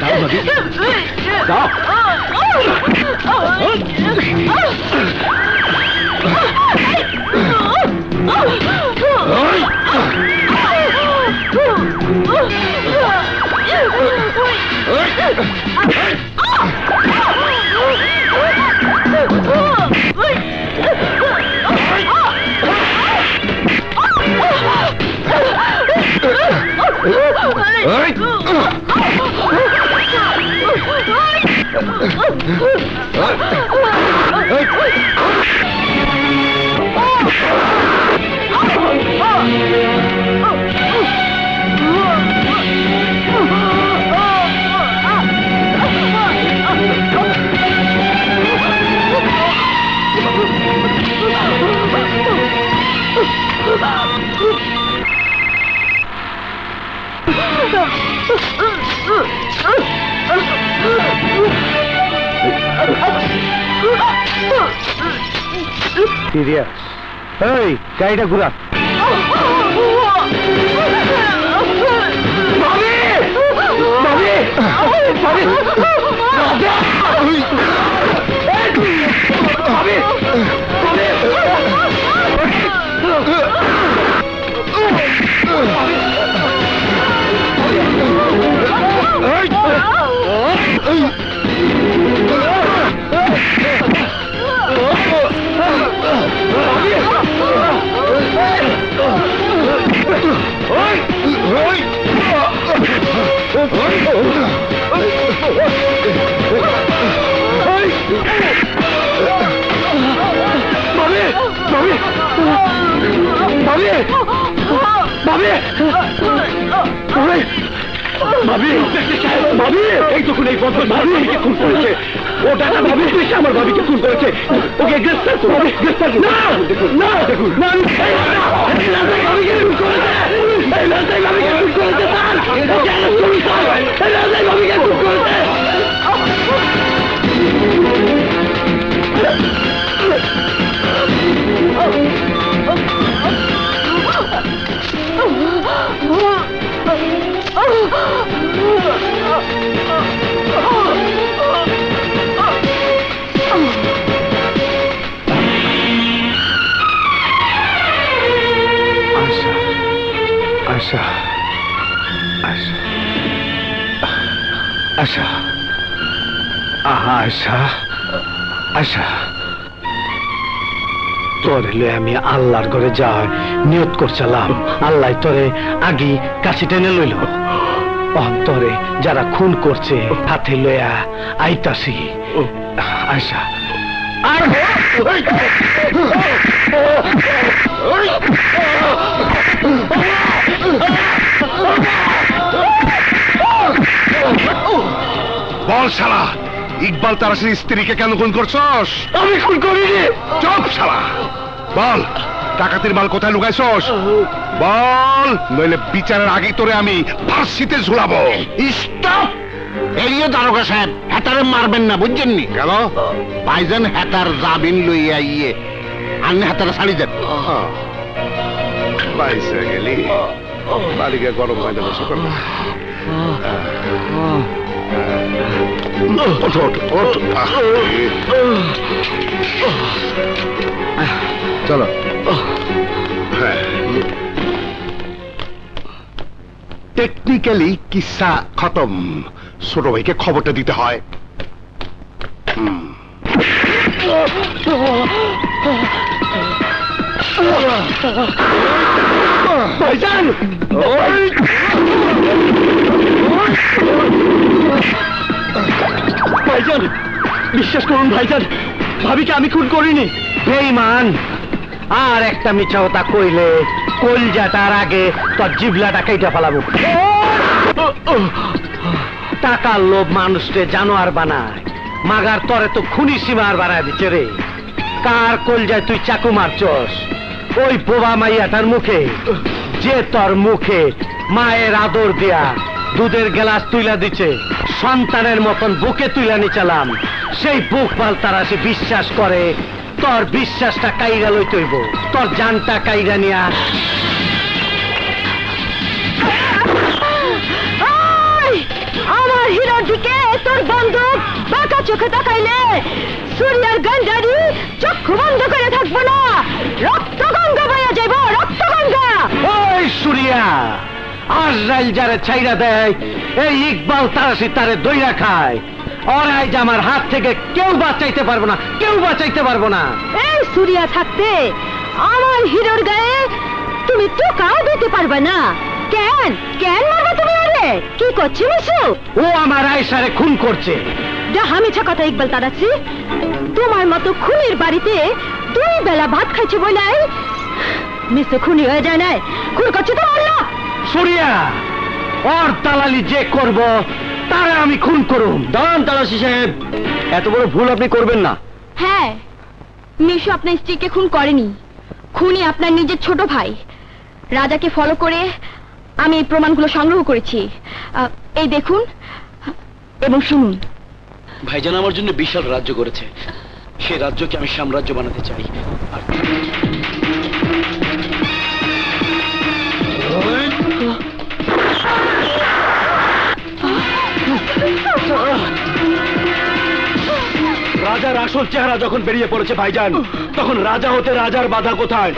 দাও ভাবি, দাও। সিরিয়াস? এই গাড়িটা ঘুরা। আমার ভাবিকে খুন করেছে, ওকে গ্রেফতার করুন, গ্রেফতার করুন। না দেখুন, আশা, আশা, আশা, আশা, আশা, তোরে লয়ে আমি আল্লাহর ঘরে যাই নিয়ত করছিলাম, আল্লাহ তোরে আগি কাছে টেনে লইল। অন্তরে যারা খুন করছে হাতে লইয়া আইতাছি। আশা আর বল শালা, ইকবাল তারাশির স্ত্রীকে কেন খুন করছস? আমি খুন করিনি। চুপ শালা, বল ডাকাতির মাল কোথায় লুকাইছস? বল, নইলে বিচারের আগেই তোরে আমি ফাঁসিতে ঝুলাবো। স্টপ! এরিও দারোগা সাহেব, হেতারে মারবেন না, বুঝছেন নি? কেন? ভাইজান হেতার জামিন লইয়া ইয়ে আন্নে হেতারে ছাড়ি দেন। বাইসে গেলি, বালিকা গরম পাইলে বসে কর। ওঠ, ওঠ, ওঠ। চলো। টেকনিক্যালি কিসা খতম, ছোট ভাইকে খবরটা দিতে হয়। ভাইজান, ভাইজান বিশ্বাস করুন ভাইজান, ভাবিকে আমি খুন করিনি। বেঈমান, আর একটা মিছা কথা কইলে কলজাটার আগে তোর জিভলাটা কাইটা ফেলাবো। টাকার লোভ মানুষকে জানোয়ার বানায়, মাগার তরে তো খুনি সীমার বানায় দিচ্ছে রে। কার কলজায় তুই চাকু মারছস? ওই বোবা মাইয়াটার মুখে, যে তোর মুখে মায়ের আদর দিয়া দুধের গ্লাস তুইলা দিচ্ছে, সন্তানের মতন বুকে তুইলা নিচালাম, সেই বুক পাল তারা সে বিশ্বাস করে তোর বিশ্বাসটা কাইরা লইতে হইব, তোর জানটা কাইরা নিয়া। আমার হিরোর দিকে তোর বন্দুক বাঁকা চোখে তাকাইলে সূর্যের গান্ডারি চক্ষু বন্ধ করে থাকবো না, রক্ত গঙ্গা বয়া যাইব, রক্ত গঙ্গা। ওই সুরিয়া, আজরাইল যারে ছাইরা দেয়, এই ইকবাল তারাশি তারে দইরা খায়। ওরাই যে আমার হাত থেকে কেউ বাঁচাইতে পারবো না, কেউ বাঁচাইতে পারবো না। এই সূর্যা থাকতে আমার হিরোর গায়ে তুমি টোকাও দিতে পারবে না। কেন কেন মারবে তুমি? আরে কি করছি মিশু? ও আমার আয়েশারে খুন করছে। যাহা মিছা কথা ইকবাল তারাশি, তোমার মতো খুনির বাড়িতে 2 বেলা ভাত খাইছে বলাই মিশু খুনি হয়ে যায় না। খুন করছে তো আল্লাহ। সুরিয়া, ওর দালালি যে করব তারে আমি খুন করুম। দাঁড়ান তারাশি সাহেব, এত বড় ভুল আপনি করবেন না। হ্যাঁ, মিশু আপনার স্ত্রীকে খুন করেনি, খুনি আপনার নিজের ছোট ভাই। রাজাকে ফলো করে আমি এই প্রমাণগুলো সংগ্রহ করেছি, এই দেখুন এবং শুনুন। ভাইজান আমার জন্য বিশাল রাজ্য করেছে, সে রাজ্যকে আমি সাম্রাজ্য বানাতে চাই। আর রাজার আসল চেহারা যখন বেরিয়ে পড়েছে ভাইজান, তখন রাজা হতে রাজার বাধা কোথায়?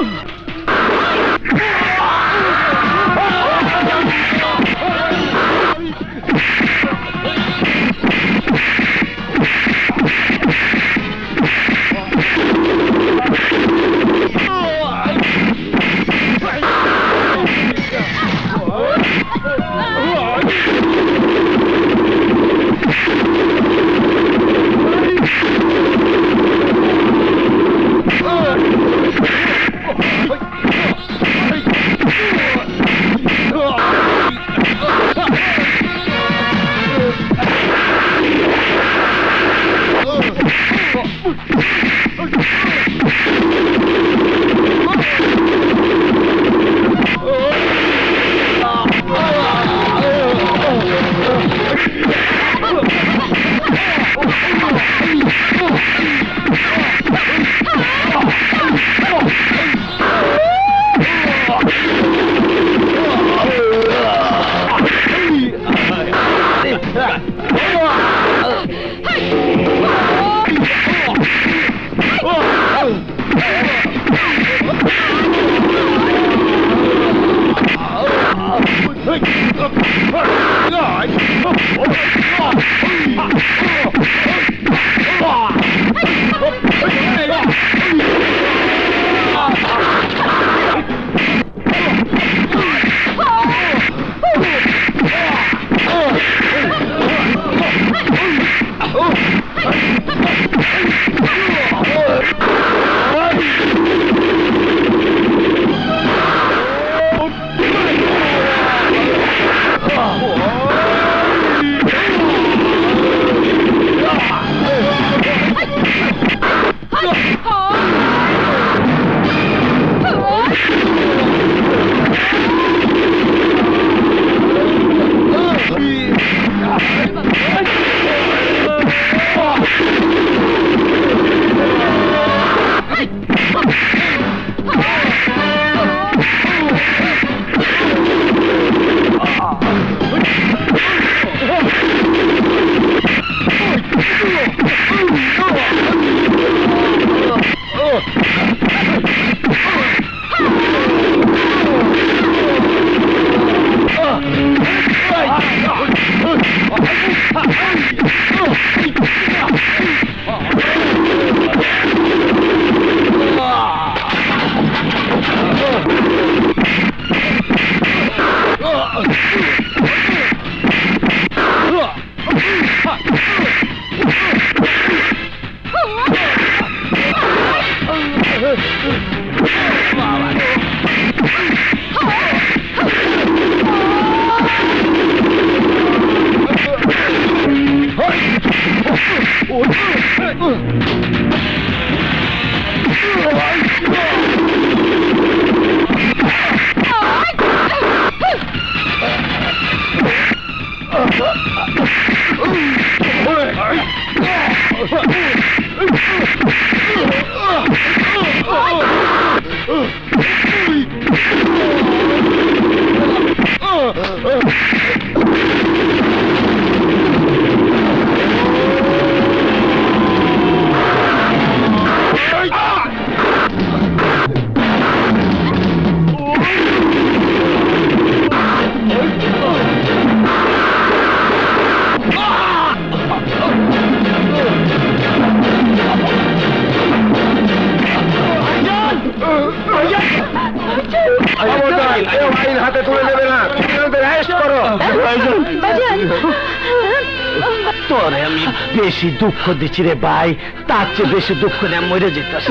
তোরে আমি বেশি দুঃখ দিচ্ছি রে ভাই, তার চেয়ে বেশি দুঃখ নিয়ে মরে যেতেছি।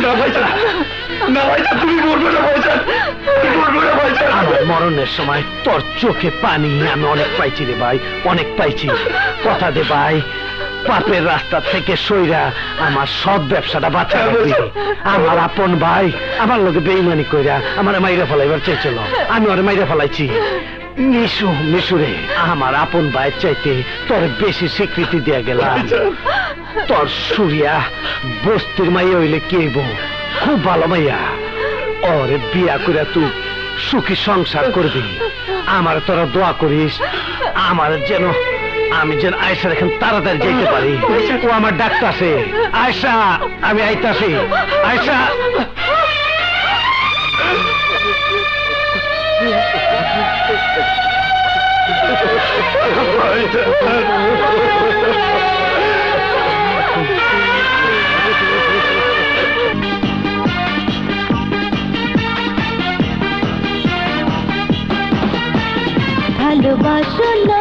আমার মরণের সময় তোর চোখে পানি আমি অনেক পাইছি রে ভাই, অনেক পাইছি। কথা দে ভাই, পাপের রাস্তা থেকে সইরা আমার সব ব্যবসাটা বাঁচা রাখবি। আমার আপন ভাই আমার লোকে বেইমানি কইরা আমার মাইরা ফেলাইবার চেয়েছিল, আমি ওরে মাইরা ফেলাইছি। মিশু মিশুরে আমার আপন ভাইয়ের চাইতে তোর বেশি স্বীকৃতি দিয়া গেলাম। তোর সুরিয়া বস্তির মাইয়া হইলে কি হইব, খুব ভালো মাইয়া। ওরে বিয়া করে তুই সুখী সংসার করবি। আমার তোরা দোয়া করিস আমার যেন আমি যেন আয়সার এখন তাড়াতাড়ি যেতে পারি। ও আমার ডাক্তার আছে। আয়সা আমি আইতাছি। আয়সা ভালোবাসো না